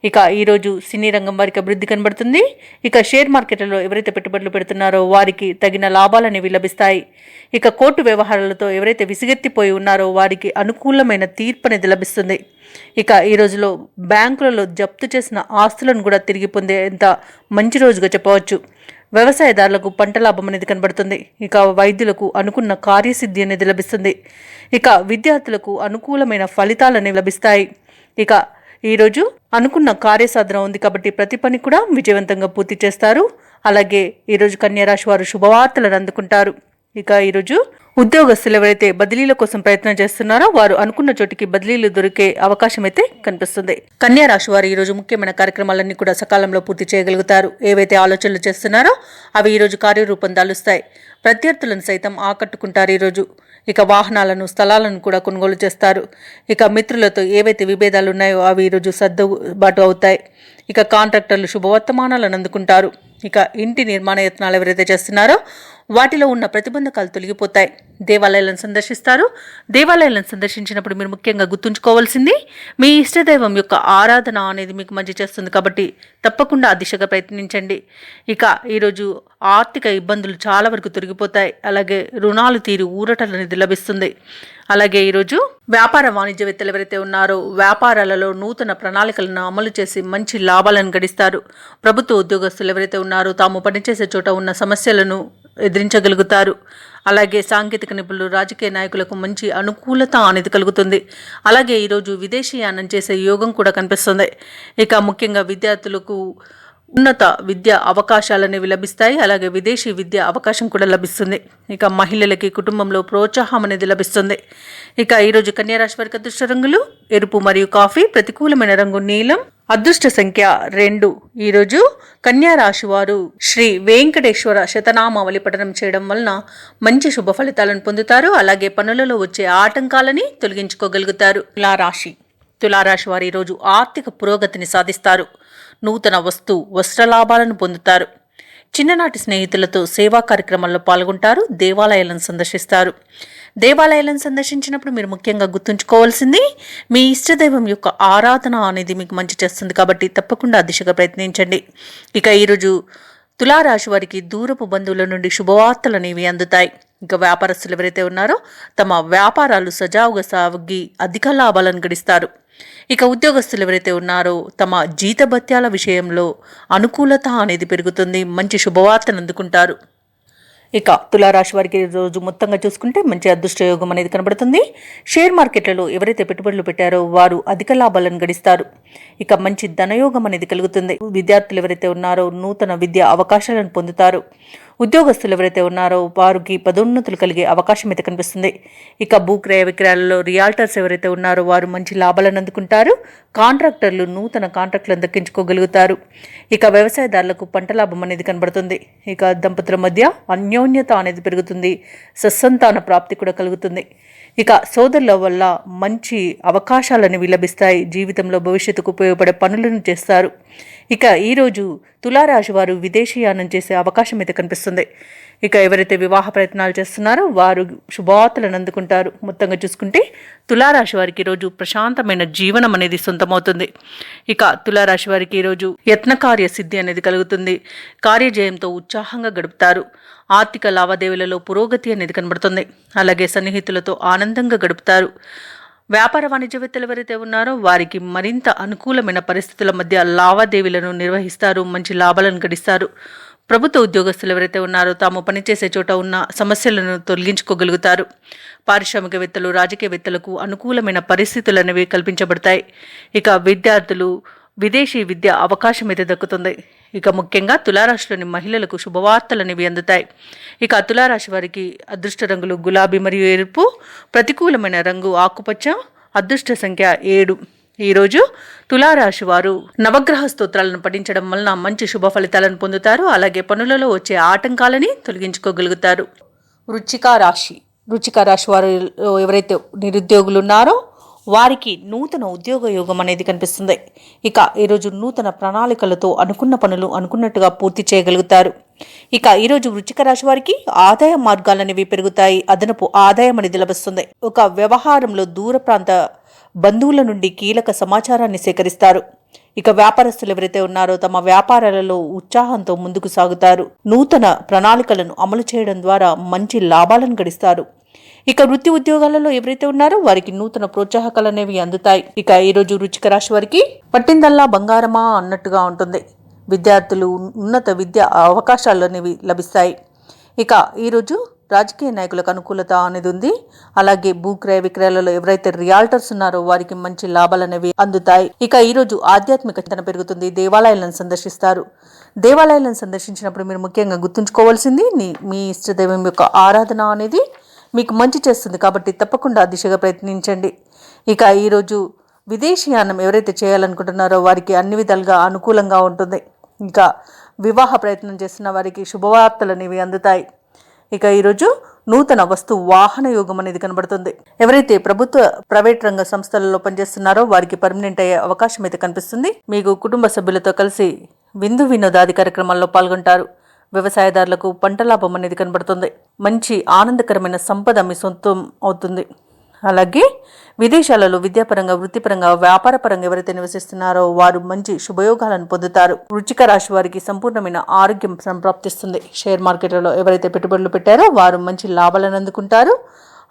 A: ఇక ఈరోజు సినీ రంగం వారికి అభివృద్ధి కనబడుతుంది. ఇక షేర్ మార్కెట్లలో ఎవరైతే పెట్టుబడులు పెడుతున్నారో వారికి తగిన లాభాలు అనేవి లభిస్తాయి. ఇక కోర్టు వ్యవహారాలతో ఎవరైతే విసిగెత్తిపోయి ఉన్నారో వారికి అనుకూలమైన తీర్పు అనేది లభిస్తుంది. ఇక ఈ రోజులో బ్యాంకులలో జప్తు చేసిన ఆస్తులను కూడా తిరిగి పొందేంత మంచి రోజుగా చెప్పవచ్చు. వ్యవసాయదారులకు పంట లాభం అనేది కనబడుతుంది. ఇక వైద్యులకు అనుకున్న కార్యసిద్ధి అనేది లభిస్తుంది. ఇక విద్యార్థులకు అనుకూలమైన ఫలితాలు అనేవి లభిస్తాయి. ఇక ఈరోజు అనుకున్న కార్యసాధన ఉంది కాబట్టి ప్రతి పని కూడా విజయవంతంగా పూర్తి చేస్తారు. అలాగే ఈరోజు కన్యారాశి వారు శుభవార్తలను అందుకుంటారు. ఇక ఈరోజు ఉద్యోగస్తులు ఎవరైతే బదిలీల కోసం ప్రయత్నం చేస్తున్నారో వారు అనుకున్న చోటికి బదిలీలు దొరికే అవకాశం అయితే కనిపిస్తుంది. కన్యారాశి వారు ఈరోజు ముఖ్యమైన కార్యక్రమాలన్నీ కూడా సకాలంలో పూర్తి చేయగలుగుతారు. ఏవైతే ఆలోచనలు చేస్తున్నారో అవి ఈరోజు కార్యరూపం దాలుస్తాయి. ప్రత్యర్థులను సైతం ఆకట్టుకుంటారు ఈరోజు. ఇక వాహనాలను స్థలాలను కూడా కొనుగోలు చేస్తారు. ఇక మిత్రులతో ఏవైతే విభేదాలు ఉన్నాయో అవి ఈరోజు సర్దుబాటు అవుతాయి. ఇక కాంట్రాక్టర్లు శుభవర్తమానాలను అందుకుంటారు. ఇక ఇంటి నిర్మాణ యత్నాలు ఎవరైతే చేస్తున్నారో వాటిలో ఉన్న ప్రతిబంధకాలు తొలగిపోతాయి. దేవాలయాలను సందర్శిస్తారు. దేవాలయాలను సందర్శించినప్పుడు మీరు ముఖ్యంగా గుర్తుంచుకోవాల్సింది మీ ఇష్టదైవం యొక్క ఆరాధన అనేది మీకు మంచి చేస్తుంది కాబట్టి తప్పకుండా ఆ దిశగా ప్రయత్నించండి. ఇక ఈరోజు ఆర్థిక ఇబ్బందులు చాలా వరకు తొలగిపోతాయి. అలాగే రుణాలు తీరి ఊరటలు అనేది లభిస్తుంది. అలాగే ఈరోజు వ్యాపార వాణిజ్యవేత్తలు ఎవరైతే ఉన్నారో వ్యాపారాలలో నూతన ప్రణాళికలను అమలు చేసి మంచి లాభాలను గడిస్తారు. ప్రభుత్వ ఉద్యోగస్తులు ఎవరైతే ఉన్నారో తాము పనిచేసే చోట ఉన్న సమస్యలను ఎదిరించగలుగుతారు. అలాగే సాంకేతిక నిపుణులు రాజకీయ నాయకులకు మంచి అనుకూలత అనేది కలుగుతుంది. అలాగే ఈరోజు విదేశీయానం చేసే యోగం కూడా కనిపిస్తుంది. ఇక ముఖ్యంగా విద్యార్థులకు ఉన్నత విద్య అవకాశాలనేవి లభిస్తాయి. అలాగే విదేశీ విద్య అవకాశం కూడా లభిస్తుంది. ఇక మహిళలకి కుటుంబంలో ప్రోత్సాహం అనేది లభిస్తుంది. ఇక ఈరోజు కన్యారాశి వారికి అదృష్ట రంగులు ఎరుపు మరియు కాఫీ, ప్రతికూలమైన రంగు నీలం, అదృష్ట సంఖ్య 2. ఈరోజు కన్యారాశి వారు శ్రీ వెంకటేశ్వర శతనామావళి పఠనం చేయడం వలన మంచి శుభ ఫలితాలను పొందుతారు. అలాగే పనులలో వచ్చే ఆటంకాలని తొలగించుకోగలుగుతారు. తులారాశి వారు ఈరోజు ఆర్థిక పురోగతిని సాధిస్తారు. నూతన వస్త్రలాభాలను పొందుతారు. చిన్ననాటి స్నేహితులతో సేవా కార్యక్రమాల్లో పాల్గొంటారు. దేవాలయాలను సందర్శిస్తారు. దేవాలయాలను సందర్శించినప్పుడు మీరు ముఖ్యంగా గుర్తుంచుకోవాల్సింది మీ ఇష్టదైవం యొక్క ఆరాధన అనేది మీకు మంచి చేస్తుంది కాబట్టి తప్పకుండా ఆ దిశగా ప్రయత్నించండి. ఇక ఈరోజు తులారాశి వారికి దూరపు బంధువుల నుండి శుభవార్తలు అనేవి అందుతాయి. ఇక వ్యాపారస్తులు ఎవరైతే ఉన్నారో తమ వ్యాపారాలు సజావుగా సాగి అధిక లాభాలను గడిస్తారు. ఇక ఉద్యోగస్తులు ఎవరైతే ఉన్నారో తమ జీతభత్యాల విషయంలో అనుకూలత అనేది పెరుగుతుంది. మంచి శుభవార్తను అందుకుంటారు. ఇక తులారాశి వారికి రోజు మొత్తంగా చూసుకుంటే మంచి అదృష్ట యోగం అనేది కనబడుతుంది. షేర్ మార్కెట్లలో ఎవరైతే పెట్టుబడులు పెట్టారో వారు అధిక లాభాలను గడిస్తారు. ఇక మంచి ధనయోగం అనేది కలుగుతుంది. విద్యార్థులు ఎవరైతే ఉన్నారో నూతన విద్యా అవకాశాలను పొందుతారు. ఉద్యోగస్తులు ఎవరైతే ఉన్నారో వారికి పదోన్నతులు కలిగే అవకాశం అయితే కనిపిస్తుంది. ఇక భూక్రయ విక్రయాలలో రియాల్టర్స్ ఎవరైతే ఉన్నారో వారు మంచి లాభాలను అందుకుంటారు. కాంట్రాక్టర్లు నూతన కాంట్రాక్టులను దక్కించుకోగలుగుతారు. ఇక వ్యవసాయదారులకు పంట లాభం అనేది కనబడుతుంది. ఇక దంపతుల మధ్య అన్యోన్యత అనేది పెరుగుతుంది. సత్సంతాన ప్రాప్తి కూడా కలుగుతుంది. ఇక సోదరుల వల్ల మంచి అవకాశాలను లభిస్తాయి. జీవితంలో భవిష్యత్తుకు ఉపయోగపడే పనులను చేస్తారు. ఇక ఈరోజు తులారాశి వారు విదేశీయానం చేసే అవకాశం అయితే కనిపిస్తుంది. ఇక ఎవరైతే వివాహ ప్రయత్నాలు చేస్తున్నారో వారు శుభవార్తలను అందుకుంటారు. మొత్తంగా చూసుకుంటే తులారాశి వారికి ఈరోజు ప్రశాంతమైన జీవనం అనేది సొంతమవుతుంది. ఇక తులారాశి వారికి ఈరోజు యత్నకార్య సిద్ధి అనేది కలుగుతుంది. కార్యజయంతో ఉత్సాహంగా గడుపుతారు. ఆర్థిక లావాదేవీలలో పురోగతి అనేది కనబడుతుంది. అలాగే సన్నిహితులతో ఆనందంగా గడుపుతారు. వ్యాపార వాణిజ్యవేత్తలు ఎవరైతే ఉన్నారో వారికి మరింత అనుకూలమైన పరిస్థితుల మధ్య లావాదేవీలను నిర్వహిస్తారు. మంచి లాభాలను గడిస్తారు. ప్రభుత్వ ఉద్యోగస్తులు ఎవరైతే ఉన్నారో తాము పనిచేసే చోట ఉన్న సమస్యలను తొలగించుకోగలుగుతారు. పారిశ్రామికవేత్తలు రాజకీయవేత్తలకు అనుకూలమైన పరిస్థితులు అనేవి కల్పించబడతాయి. ఇక విద్యార్థులు విదేశీ విద్య అవకాశం అయితే దక్కుతుంది. ఇక ముఖ్యంగా తులారాశిలోని మహిళలకు శుభవార్తలు అనేవి అందుతాయి. ఇక తులారాశి వారికి అదృష్ట రంగులు గులాబీ మరియు ఎరుపు, ప్రతికూలమైన రంగు ఆకుపచ్చ, అదృష్ట సంఖ్య 7. ఈరోజు తులారాశి వారు నవగ్రహ స్తోత్రాలను పఠించడం వలన మంచి శుభ ఫలితాలను పొందుతారు. అలాగే పనులలో వచ్చే ఆటంకాలని తొలగించుకోగలుగుతారు. వృశ్చిక రాశి వారు ఎవరైతే నిరుద్యోగులు ఉన్నారో వారికి నూతన ఉద్యోగ యోగం అనేది కనిపిస్తుంది. ఇక ఈరోజు నూతన ప్రణాళికలతో అనుకున్న పనులు అనుకున్నట్టుగా పూర్తి చేయగలుగుతారు. ఇక ఈరోజు వృశ్చిక రాశి వారికి ఆదాయ మార్గాలనేవి పెరుగుతాయి. అదనపు ఆదాయం అనేది లభిస్తుంది. ఒక వ్యవహారంలో దూర ప్రాంత బంధువుల నుండి కీలక సమాచారాన్ని సేకరిస్తారు. ఇక వ్యాపారస్తులు ఎవరైతే ఉన్నారో తమ వ్యాపారాలలో ఉత్సాహంతో ముందుకు సాగుతారు. నూతన ప్రణాళికలను అమలు చేయడం ద్వారా మంచి లాభాలను గడిస్తారు. ఇక వృత్తి ఉద్యోగాలలో ఎవరైతే ఉన్నారో వారికి నూతన ప్రోత్సాహకాలు అనేవి అందుతాయి. ఇక ఈరోజు వృశ్చిక రాశి వారికి పట్టిందల్లా బంగారమా అన్నట్టుగా ఉంటుంది. విద్యార్థులు ఉన్నత విద్యా అవకాశాలు అనేవి లభిస్తాయి. ఇక ఈరోజు రాజకీయ నాయకులకు అనుకూలత అనేది ఉంది. అలాగే భూక్రయ విక్రయాలలో ఎవరైతే రియాల్టర్స్ ఉన్నారో వారికి మంచి లాభాలు అనేవి అందుతాయి. ఇక ఈరోజు ఆధ్యాత్మిక చింతన పెరుగుతుంది. దేవాలయాలను సందర్శిస్తారు. దేవాలయాలను సందర్శించినప్పుడు మీరు ముఖ్యంగా గుర్తుంచుకోవాల్సింది మీ ఇష్టదైవం యొక్క ఆరాధన అనేది మీకు మంచి చేస్తుంది. కాబట్టి తప్పకుండా దిశగా ప్రయత్నించండి. ఇక ఈరోజు విదేశీయానం ఎవరైతే చేయాలనుకుంటున్నారో వారికి అన్ని విధాలుగా అనుకూలంగా ఉంటుంది. ఇంకా వివాహ ప్రయత్నం చేస్తున్న వారికి శుభవార్తలు అనేవి అందుతాయి. ఇక ఈరోజు నూతన వస్తు వాహన యోగం అనేది కనబడుతుంది. ఎవరైతే ప్రభుత్వ ప్రైవేట్ రంగ సంస్థలలో పనిచేస్తున్నారో వారికి పర్మనెంట్ అయ్యే అవకాశం అయితే కనిపిస్తుంది. మీకు కుటుంబ సభ్యులతో కలిసి విందు వినోదాది కార్యక్రమాల్లో పాల్గొంటారు. వ్యవసాయదారులకు పంట లాభం అనేది కనబడుతుంది. మంచి ఆనందకరమైన సంపద మీ సొంతం అవుతుంది. అలాగే విదేశాలలో విద్యాపరంగా వృత్తిపరంగా వ్యాపారపరంగా ఎవరైతే నివసిస్తున్నారో వారు మంచి శుభయోగాలను పొందుతారు. వృశ్చిక రాశి వారికి సంపూర్ణమైన ఆరోగ్యం సంప్రాప్తిస్తుంది. షేర్ మార్కెట్లలో ఎవరైతే పెట్టుబడులు పెట్టారో వారు మంచి లాభాలను అందుకుంటారు.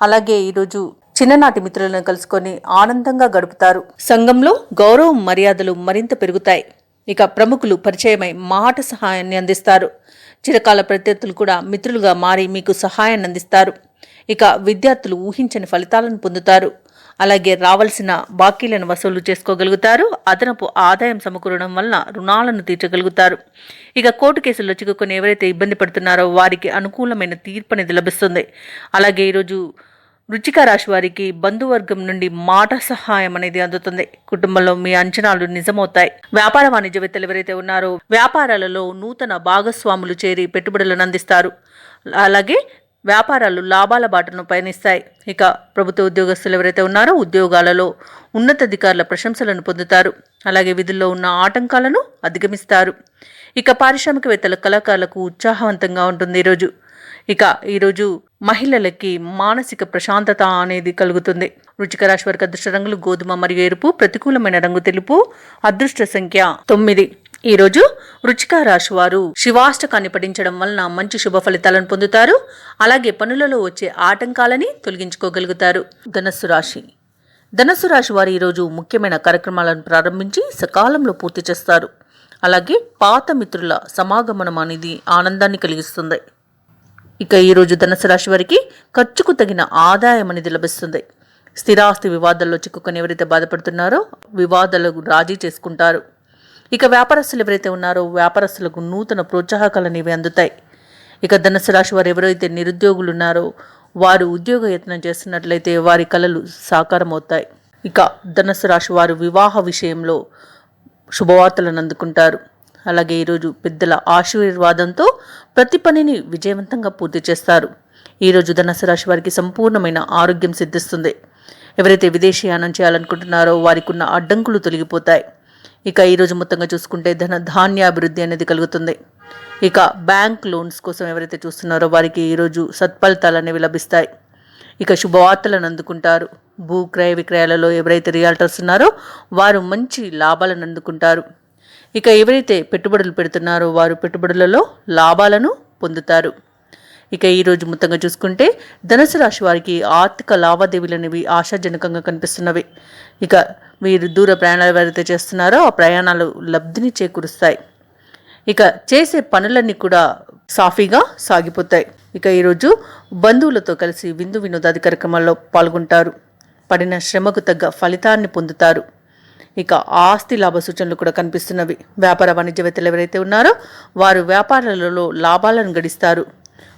A: అలాగే ఈరోజు చిన్ననాటి మిత్రులను కలుసుకొని ఆనందంగా గడుపుతారు. సంఘంలో గౌరవం మర్యాదలు మరింత పెరుగుతాయి. ఇక ప్రముఖులు పరిచయమై మాట సహాయాన్ని అందిస్తారు. చిరకాల ప్రత్యర్థులు కూడా మిత్రులుగా మారి మీకు సహాయాన్ని అందిస్తారు. ఇక విద్యార్థులు ఊహించని ఫలితాలను పొందుతారు. అలాగే రావాల్సిన బాకీలను వసూలు చేసుకోగలుగుతారు. అదనపు ఆదాయం సమకూరడం వలన రుణాలను తీర్చగలుగుతారు. ఇక కోర్టు కేసుల్లో చిక్కుకొని ఎవరైతే ఇబ్బంది పడుతున్నారో వారికి అనుకూలమైన తీర్పు అనేది లభిస్తుంది. అలాగే ఈరోజు వృశ్చిక రాశి వారికి బంధువర్గం నుండి మాట సహాయం అనేది అందుతుంది. కుటుంబంలో మీ అంచనాలు నిజమవుతాయి. వ్యాపార వాణిజ్యవేత్తలు ఎవరైతే ఉన్నారో వ్యాపారాలలో నూతన భాగస్వాములు చేరి పెట్టుబడులను అందిస్తారు. అలాగే వ్యాపారాలు లాభాల బాటను పయనిస్తాయి. ఇక ప్రభుత్వ ఉద్యోగస్తులు ఎవరైతే ఉన్నారో ఉద్యోగాలలో ఉన్నతాధికారుల ప్రశంసలను పొందుతారు. అలాగే విధుల్లో ఉన్న ఆటంకాలను అధిగమిస్తారు. ఇక పారిశ్రామికవేత్తల కళాకారులకు ఉత్సాహవంతంగా ఉంటుంది ఈరోజు మహిళలకి మానసిక ప్రశాంతత అనేది కలుగుతుంది. వృశ్చిక రాశి వారికి అదృష్ట రంగులు గోధుమ మరియు ఎరుపు, ప్రతికూలమైన రంగు తెలుపు, అదృష్ట సంఖ్య 9. ఈరోజు వృశ్చిక రాశి వారు శివాష్టకాన్ని పఠించడం వలన మంచి శుభ ఫలితాలను పొందుతారు. అలాగే పనులలో వచ్చే ఆటంకాలని తొలగించుకోగలుగుతారు. ధనస్సు రాశి వారు ఈరోజు ముఖ్యమైన కార్యక్రమాలను ప్రారంభించి సకాలంలో పూర్తి చేస్తారు. అలాగే పాత మిత్రుల సమాగమనం అనేది ఆనందాన్ని కలిగిస్తుంది. ఇక ఈరోజు ధనుసు రాశి వారికి ఖర్చుకు తగిన ఆదాయం అనేది లభిస్తుంది. స్థిరాస్తి వివాదాల్లో చిక్కుకొని ఎవరైతే బాధపడుతున్నారో వివాదాలకు రాజీ చేసుకుంటారు. ఇక వ్యాపారస్తులు ఎవరైతే ఉన్నారో వ్యాపారస్తులకు నూతన ప్రోత్సాహకాలు అనేవి అందుతాయి. ఇక ధనుసు రాశి వారు ఎవరైతే నిరుద్యోగులు ఉన్నారో వారు ఉద్యోగ యత్నం చేస్తున్నట్లయితే వారి కలలు సాకారం అవుతాయి. ఇక ధనుసు రాశి వారు వివాహ విషయంలో శుభవార్తలను అందుకుంటారు. అలాగే ఈరోజు పెద్దల ఆశీర్వాదంతో ప్రతి పనిని విజయవంతంగా పూర్తి చేస్తారు. ఈరోజు ధనుసు రాశి వారికి సంపూర్ణమైన ఆరోగ్యం సిద్ధిస్తుంది. ఎవరైతే విదేశీయానం చేయాలనుకుంటున్నారో వారికి ఉన్న అడ్డంకులు తొలగిపోతాయి. ఇక ఈరోజు మొత్తంగా చూసుకుంటే ధాన్యాభివృద్ధి అనేది కలుగుతుంది. ఇక బ్యాంక్ లోన్స్ కోసం ఎవరైతే చూస్తున్నారో వారికి ఈరోజు సత్ఫలితాలు అనేవి లభిస్తాయి. ఇక శుభవార్తలను అందుకుంటారు. భూ క్రయ విక్రయాలలో ఎవరైతే రియాల్టర్స్ ఉన్నారో వారు మంచి లాభాలను అందుకుంటారు. ఇక ఎవరైతే పెట్టుబడులు పెడుతున్నారో వారు పెట్టుబడులలో లాభాలను పొందుతారు. ఇక ఈరోజు మొత్తంగా చూసుకుంటే ధనుసు రాశి వారికి ఆర్థిక లావాదేవీలు అనేవి ఆశాజనకంగా కనిపిస్తున్నవి. ఇక వీరు దూర ప్రయాణాలు ఎవరైతే చేస్తున్నారో ఆ ప్రయాణాలు లబ్ధిని చేకూరుస్తాయి. ఇక చేసే పనులన్నీ కూడా సాఫీగా సాగిపోతాయి. ఇక ఈరోజు బంధువులతో కలిసి విందు వినోదాది కార్యక్రమాల్లో పాల్గొంటారు. పడిన శ్రమకు తగ్గ ఫలితాన్ని పొందుతారు. ఇక ఆస్తి లాభ సూచనలు కూడా కనిపిస్తున్నవి. వ్యాపార వాణిజ్యవేత్తలు ఎవరైతే ఉన్నారో వారు వ్యాపారాలలో లాభాలను గడిస్తారు.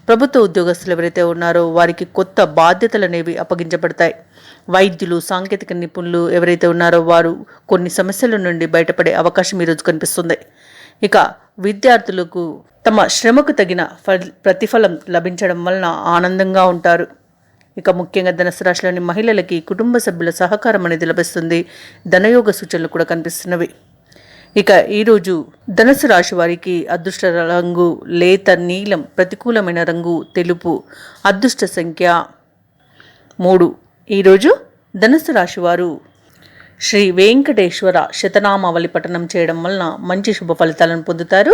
A: ప్రభుత్వ ఉద్యోగస్తులు ఎవరైతే ఉన్నారో వారికి కొత్త బాధ్యతలు అనేవి అప్పగించబడతాయి. వైద్యులు, సాంకేతిక నిపుణులు ఎవరైతే ఉన్నారో వారు కొన్ని సమస్యల నుండి బయటపడే అవకాశం ఈరోజు కనిపిస్తుంది. ఇక విద్యార్థులకు తమ శ్రమకు తగిన ప్రతిఫలం లభించడం వలన ఆనందంగా ఉంటారు. ఇక ముఖ్యంగా ధనుసు రాశిలోని మహిళలకి కుటుంబ సభ్యుల సహకారం అనేది లభిస్తుంది. ధనయోగ సూచనలు కూడా కనిపిస్తున్నవి. ఇక ఈరోజు ధనుసు రాశి వారికి అదృష్ట రంగు లేత నీలం, ప్రతికూలమైన రంగు తెలుపు, అదృష్ట సంఖ్య 3. ఈరోజు ధనుసు రాశి వారు శ్రీ వెంకటేశ్వర శతనామావళి పఠనం చేయడం వలన మంచి శుభ ఫలితాలను పొందుతారు.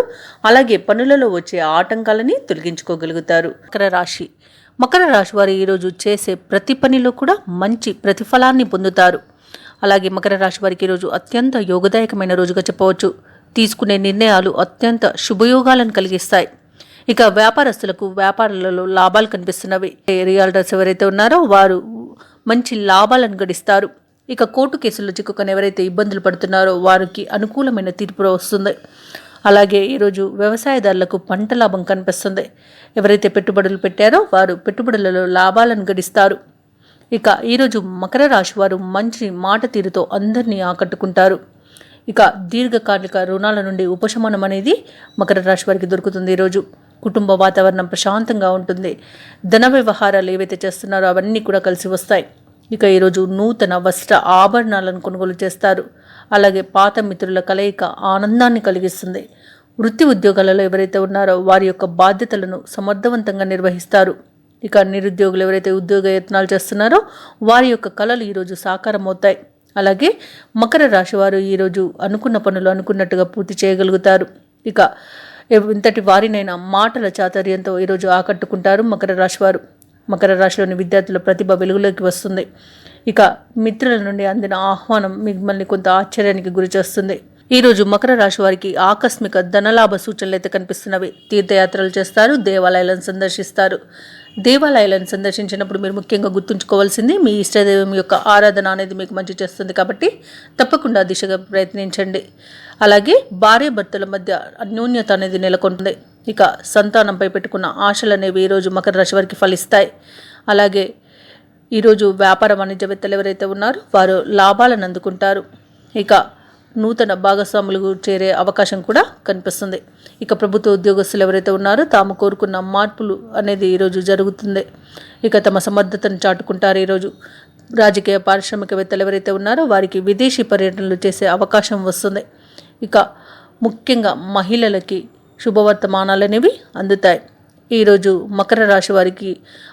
A: అలాగే పనులలో వచ్చే ఆటంకాలని తొలగించుకోగలుగుతారు. మకర రాశి వారు ఈరోజు చేసే ప్రతి పనిలో కూడా మంచి ప్రతిఫలాన్ని పొందుతారు. అలాగే మకర రాశి వారికి ఈరోజు అత్యంత యోగదాయకమైన రోజుగా చెప్పవచ్చు. తీసుకునే నిర్ణయాలు అత్యంత శుభయోగాలను కలిగిస్తాయి. ఇక వ్యాపారస్తులకు వ్యాపారాలలో లాభాలు కనిపిస్తున్నవి. రియల్టర్స్ ఎవరైతే ఉన్నారో వారు మంచి లాభాలను గడిస్తారు. ఇక కోర్టు కేసుల్లో చిక్కుకొని ఎవరైతే ఇబ్బందులు పడుతున్నారో వారికి అనుకూలమైన తీర్పు వస్తుంది. అలాగే ఈరోజు వ్యవసాయదారులకు పంట లాభం కనిపిస్తుంది. ఎవరైతే పెట్టుబడులు పెట్టారో వారు పెట్టుబడులలో లాభాలను గడిస్తారు. ఇక ఈరోజు మకర రాశి వారు మంచి మాట తీరుతో అందరినీ ఆకట్టుకుంటారు. ఇక దీర్ఘకాలిక రుణాల నుండి ఉపశమనం అనేది మకర రాశి వారికి దొరుకుతుంది. ఈరోజు కుటుంబ వాతావరణం ప్రశాంతంగా ఉంటుంది. ధన వ్యవహారాలు ఏవైతే చేస్తున్నారో అవన్నీ కూడా కలిసి వస్తాయి. ఇక ఈరోజు నూతన వస్త్ర ఆభరణాలను కొనుగోలు చేస్తారు. అలాగే పాత మిత్రుల కలయిక ఆనందాన్ని కలిగిస్తుంది. వృత్తి ఉద్యోగాలలో ఎవరైతే ఉన్నారో వారి యొక్క బాధ్యతలను సమర్థవంతంగా నిర్వహిస్తారు. ఇక నిరుద్యోగులు ఎవరైతే ఉద్యోగ యత్నాలు చేస్తున్నారో వారి యొక్క కళలు ఈరోజు సాకారం అవుతాయి. అలాగే మకర రాశి వారు ఈరోజు అనుకున్న పనులు అనుకున్నట్టుగా పూర్తి చేయగలుగుతారు. ఇక ఇంతటి వారినైనా మాటల చాతుర్యంతో ఈరోజు ఆకట్టుకుంటారు మకర రాశి వారు. మకర రాశిలోని విద్యార్థుల ప్రతిభ వెలుగులోకి వస్తుంది. ఇక మిత్రుల నుండి అందిన ఆహ్వానం మిమ్మల్ని కొంత ఆశ్చర్యానికి గురి చేస్తుంది. ఈరోజు మకర రాశి వారికి ఆకస్మిక ధనలాభ సూచనలు అయితే కనిపిస్తున్నవి. తీర్థయాత్రలు చేస్తారు, దేవాలయాలను సందర్శిస్తారు. దేవాలయాలను సందర్శించినప్పుడు మీరు ముఖ్యంగా గుర్తుంచుకోవాల్సింది మీ ఇష్టదైవం యొక్క ఆరాధన అనేది మీకు మంచి చేస్తుంది. కాబట్టి తప్పకుండా దిశగా ప్రయత్నించండి. అలాగే భార్య భర్తల మధ్య అన్యోన్యత అనేది నెలకొంటుంది. ఇక సంతానంపై పెట్టుకున్న ఆశలు అనేవి ఈరోజు మకర రాశి వారికి ఫలిస్తాయి. అలాగే ఈరోజు వ్యాపార వాణిజ్యవేత్తలు ఎవరైతే ఉన్నారో వారు లాభాలను అందుకుంటారు. ఇక నూతన భాగస్వాములు చేరే అవకాశం కూడా కనిపిస్తుంది. ఇక ప్రభుత్వ ఉద్యోగస్తులు ఎవరైతే ఉన్నారో తాము కోరుకున్న మార్పులు అనేది ఈరోజు జరుగుతుంది. ఇక తమ సమర్థతను చాటుకుంటారు. ఈరోజు రాజకీయ పారిశ్రామికవేత్తలు ఎవరైతే ఉన్నారో వారికి విదేశీ పర్యటనలు చేసే అవకాశం వస్తుంది. ఇక ముఖ్యంగా మహిళలకి శుభవర్తమానాలు అనేవి అందుతాయి. ఈరోజు మకర రాశి వారికి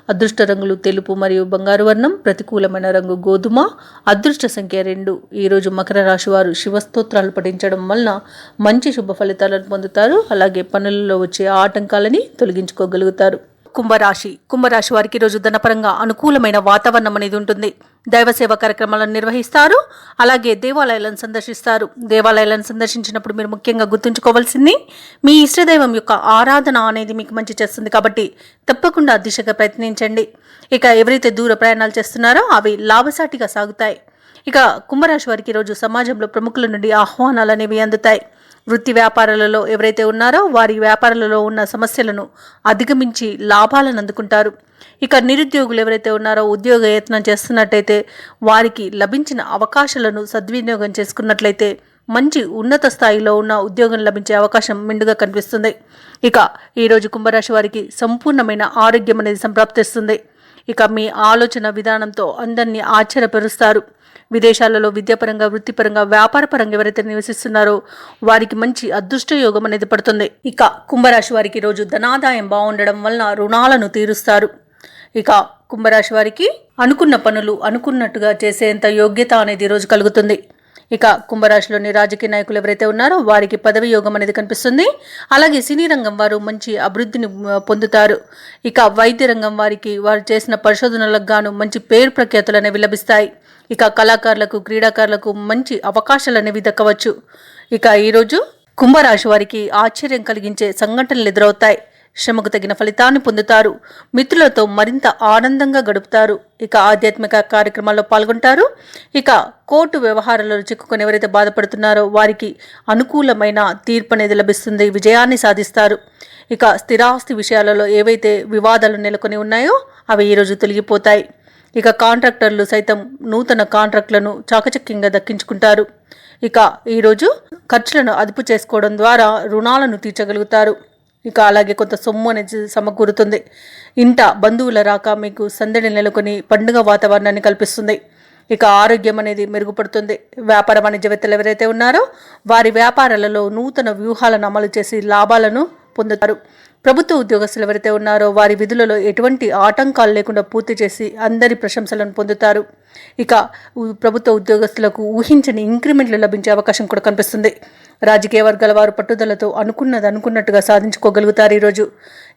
A: అదృష్ట రంగులు తెలుపు మరియు బంగారు వర్ణం, ప్రతికూలమైన రంగు గోధుమ, అదృష్ట సంఖ్య 2. ఈరోజు మకర రాశి వారు శివస్తోత్రాలు పఠించడం వలన మంచి శుభ ఫలితాలను పొందుతారు. అలాగే పనులలో వచ్చే ఆటంకాలని తొలగించుకోగలుగుతారు. కుంభరాశి వారికి రోజు ధనపరంగా అనుకూలమైన వాతావరణం అనేది ఉంటుంది. దైవ సేవ కార్యక్రమాలను నిర్వహిస్తారు. అలాగే దేవాలయాలను సందర్శిస్తారు. దేవాలయాలను సందర్శించినప్పుడు మీరు ముఖ్యంగా గుర్తుంచుకోవాల్సింది మీ ఇష్టదైవం యొక్క ఆరాధన అనేది మీకు మంచి చేస్తుంది. కాబట్టి తప్పకుండా దిశగా ప్రయత్నించండి. ఇక ఎవరైతే దూర ప్రయాణాలు చేస్తున్నారో అవి లాభసాటిగా సాగుతాయి. ఇక కుంభరాశి వారికి రోజు సమాజంలో ప్రముఖుల నుండి ఆహ్వానాలు అనేవి అందుతాయి. వృత్తి వ్యాపారాలలో ఎవరైతే ఉన్నారో వారి వ్యాపారాలలో ఉన్న సమస్యలను అధిగమించి లాభాలను అందుకుంటారు. ఇక నిరుద్యోగులు ఎవరైతే ఉన్నారో ఉద్యోగ యత్నం చేస్తున్నట్టయితే వారికి లభించిన అవకాశాలను సద్వినియోగం చేసుకున్నట్లయితే మంచి ఉన్నత స్థాయిలో ఉన్న ఉద్యోగం లభించే అవకాశం మెండుగా కనిపిస్తుంది. ఇక ఈరోజు కుంభరాశి వారికి సంపూర్ణమైన ఆరోగ్యం అనేది సంప్రాప్తిస్తుంది. ఇక మీ ఆలోచన విధానంతో అందరినీ ఆశ్చర్యపరుస్తారు. విదేశాలలో విద్యాపరంగా వృత్తిపరంగా వ్యాపారపరంగా ఎవరైతే నివసిస్తున్నారో వారికి మంచి అదృష్ట యోగం అనేది పడుతుంది. ఇక కుంభరాశి వారికి రోజు ధనాదాయం బాగుండడం వలన రుణాలను తీరుస్తారు. ఇక కుంభరాశి వారికి అనుకున్న పనులు అనుకున్నట్టుగా చేసేంత యోగ్యత అనేది రోజు కలుగుతుంది. ఇక కుంభరాశిలోని రాజకీయ నాయకులు ఎవరైతే ఉన్నారో వారికి పదవి యోగం అనేది కనిపిస్తుంది. అలాగే సినీ రంగం వారు మంచి అభివృద్ధిని పొందుతారు. ఇక వైద్య రంగం వారికి వారు చేసిన పరిశోధనలకు గాను మంచి పేరు ప్రఖ్యాతులు అనేవి లభిస్తాయి. ఇక కళాకారులకు క్రీడాకారులకు మంచి అవకాశాలు అనేవి దక్కవచ్చు. ఇక ఈరోజు కుంభరాశి వారికి ఆశ్చర్యం కలిగించే సంఘటనలు ఎదురవుతాయి. శ్రమకు తగిన ఫలితాన్ని పొందుతారు. మిత్రులతో మరింత ఆనందంగా గడుపుతారు. ఇక ఆధ్యాత్మిక కార్యక్రమాల్లో పాల్గొంటారు. ఇక కోర్టు వ్యవహారాలలో చిక్కుకొని ఎవరైతే బాధపడుతున్నారో వారికి అనుకూలమైన తీర్పు అనేది లభిస్తుంది. విజయాన్ని సాధిస్తారు. ఇక స్థిరాస్తి విషయాలలో ఏవైతే వివాదాలు నెలకొని ఉన్నాయో అవి ఈరోజు తొలగిపోతాయి. ఇక కాంట్రాక్టర్లు సైతం నూతన కాంట్రాక్టులను చాకచక్యంగా దక్కించుకుంటారు. ఇక ఈరోజు ఖర్చులను అదుపు చేసుకోవడం ద్వారా రుణాలను తీర్చగలుగుతారు. ఇక అలాగే కొంత సొమ్ము అనేది సమకూరుతుంది. ఇంట బంధువుల రాక మీకు సందడి నెలకొని పండుగ వాతావరణాన్ని కల్పిస్తుంది. ఇక ఆరోగ్యం అనేది మెరుగుపడుతుంది. వ్యాపార వాణిజ్యవేత్తలు ఎవరైతే ఉన్నారో వారి వ్యాపారాలలో నూతన వ్యూహాలను అమలు చేసి లాభాలను పొందుతారు. ప్రభుత్వ ఉద్యోగస్తులు ఎవరైతే ఉన్నారో వారి విధులలో ఎటువంటి ఆటంకాలు లేకుండా పూర్తి చేసి అందరి ప్రశంసలను పొందుతారు. ఇక ప్రభుత్వ ఉద్యోగస్తులకు ఊహించని ఇంక్రిమెంట్లు లభించే అవకాశం కూడా కనిపిస్తుంది. రాజకీయ వర్గాల వారు పట్టుదలతో అనుకున్నట్టుగా సాధించుకోగలుగుతారు ఈరోజు.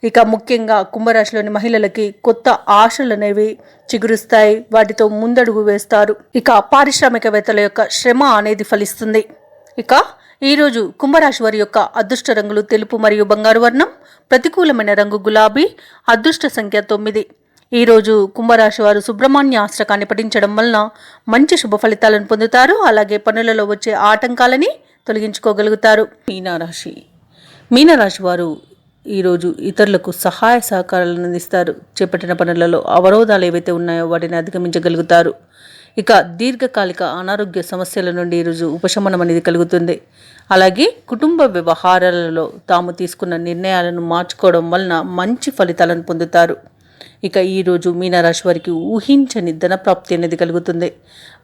A: ఇక ముఖ్యంగా కుంభరాశిలోని మహిళలకి కొత్త ఆశలు అనేవి చిగురుస్తాయి. వాటితో ముందడుగు వేస్తారు. ఇక పారిశ్రామికవేత్తల యొక్క శ్రమ అనేది ఫలిస్తుంది. ఇక ఈరోజు కుంభరాశి వారి యొక్క అదృష్ట రంగులు తెలుపు మరియు బంగారు వర్ణం. ప్రతికూలమైన రంగు గులాబీ. అదృష్ట సంఖ్య 9. ఈరోజు కుంభరాశి వారు సుబ్రహ్మణ్య అష్టకాన్ని పఠించడం వలన మంచి శుభ ఫలితాలను పొందుతారు. అలాగే పనులలో వచ్చే ఆటంకాలని తొలగించుకోగలుగుతారు. మీనరాశి వారు ఈరోజు ఇతరులకు సహాయ సహకారాలను అందిస్తారు. చేపట్టిన పనులలో అవరోధాలు ఏవైతే ఉన్నాయో వాటిని అధిగమించగలుగుతారు. ఇక దీర్ఘకాలిక అనారోగ్య సమస్యల నుండి ఈరోజు ఉపశమనం అనేది కలుగుతుంది. అలాగే కుటుంబ వ్యవహారాలలో తాము తీసుకున్న నిర్ణయాలను మార్చుకోవడం వలన మంచి ఫలితాలను పొందుతారు. ఇక ఈరోజు మీనరాశి వారికి ఊహించని ధనప్రాప్తి అనేది కలుగుతుంది.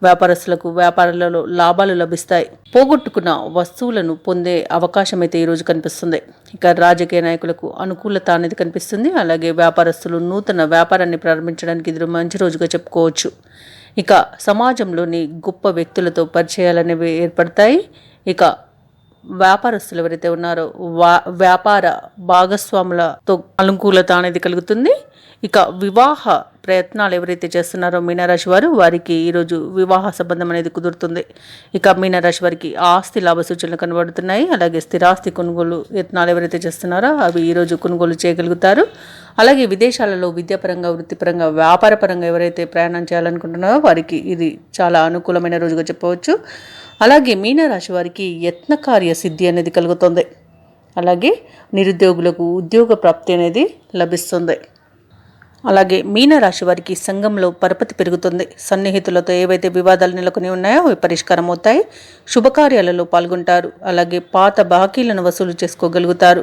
A: వ్యాపారస్తులకు వ్యాపారాలలో లాభాలు లభిస్తాయి. పోగొట్టుకున్న వస్తువులను పొందే అవకాశం అయితే ఈరోజు కనిపిస్తుంది. ఇక రాజకీయ నాయకులకు అనుకూలత అనేది కనిపిస్తుంది. అలాగే వ్యాపారస్తులు నూతన వ్యాపారాన్ని ప్రారంభించడానికి ఇది మంచి రోజుగా చెప్పుకోవచ్చు. ఇక సమాజంలోని గొప్ప వ్యక్తులతో పరిచయాలనేవి ఏర్పడతాయి. ఇక వ్యాపారస్తులు ఎవరైతే ఉన్నారో వ్యాపార భాగస్వాములతో అనుకూలత అనేది కలుగుతుంది. ఇక వివాహ ప్రయత్నాలు ఎవరైతే చేస్తున్నారో మీనరాశి వారు వారికి ఈరోజు వివాహ సంబంధం అనేది కుదురుతుంది. ఇక మీనరాశి వారికి ఆస్తి లాభ సూచనలు కనబడుతున్నాయి. అలాగే స్థిరాస్తి కొనుగోలు యత్నాలు ఎవరైతే చేస్తున్నారో అవి ఈరోజు కొనుగోలు చేయగలుగుతారు. అలాగే విదేశాలలో విద్యాపరంగా వృత్తిపరంగా వ్యాపారపరంగా ఎవరైతే ప్రయాణం చేయాలనుకుంటున్నారో వారికి ఇది చాలా అనుకూలమైన రోజుగా చెప్పవచ్చు. అలాగే మీనరాశి వారికి యత్నకార్య సిద్ధి అనేది కలుగుతుంది. అలాగే నిరుద్యోగులకు ఉద్యోగ ప్రాప్తి అనేది లభిస్తుంది. అలాగే మీనరాశి వారికి సంఘంలో పరపతి పెరుగుతుంది. సన్నిహితులతో ఏవైతే వివాదాలు నెలకొని ఉన్నాయో అవి పరిష్కారం అవుతాయి. శుభకార్యాలలో పాల్గొంటారు. అలాగే పాత బాకీలను వసూలు చేసుకోగలుగుతారు.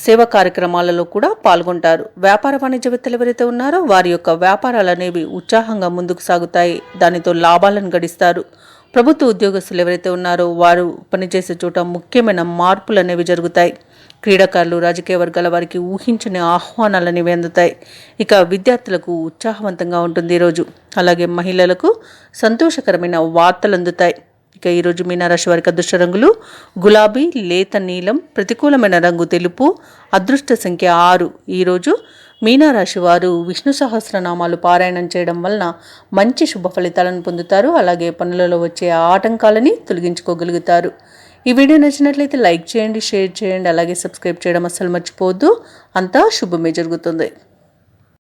A: సేవా కార్యక్రమాలలో కూడా పాల్గొంటారు. వ్యాపార వాణిజ్యవేత్తలు ఎవరైతే ఉన్నారో వారి యొక్క వ్యాపారాలు అనేవి ఉత్సాహంగా ముందుకు సాగుతాయి. దానితో లాభాలను గడిస్తారు. ప్రభుత్వ ఉద్యోగస్తులు ఎవరైతే ఉన్నారో వారు పనిచేసే చోట ముఖ్యమైన మార్పులు అనేవి జరుగుతాయి. క్రీడాకారులు రాజకీయ వర్గాల వారికి ఊహించని ఆహ్వానాలు అనేవి అందుతాయి. ఇక విద్యార్థులకు ఉత్సాహవంతంగా ఉంటుంది ఈరోజు. అలాగే మహిళలకు సంతోషకరమైన వార్తలు అందుతాయి. ఇక ఈరోజు మీనరాశి వారికి అదృష్ట రంగులు గులాబీ, లేత నీలం. ప్రతికూలమైన రంగు తెలుపు. అదృష్ట సంఖ్య 6. ఈరోజు మీనరాశి వారు విష్ణు సహస్రనామాలు పారాయణం చేయడం వలన మంచి శుభ ఫలితాలను పొందుతారు. అలాగే పనులలో వచ్చే ఆటంకాలని తొలగించుకోగలుగుతారు. ఈ వీడియో నచ్చినట్లయితే లైక్ చేయండి, షేర్ చేయండి, అలాగే సబ్స్క్రైబ్ చేయడం అస్సలు మర్చిపోవద్దు. అంతా శుభమే జరుగుతుంది.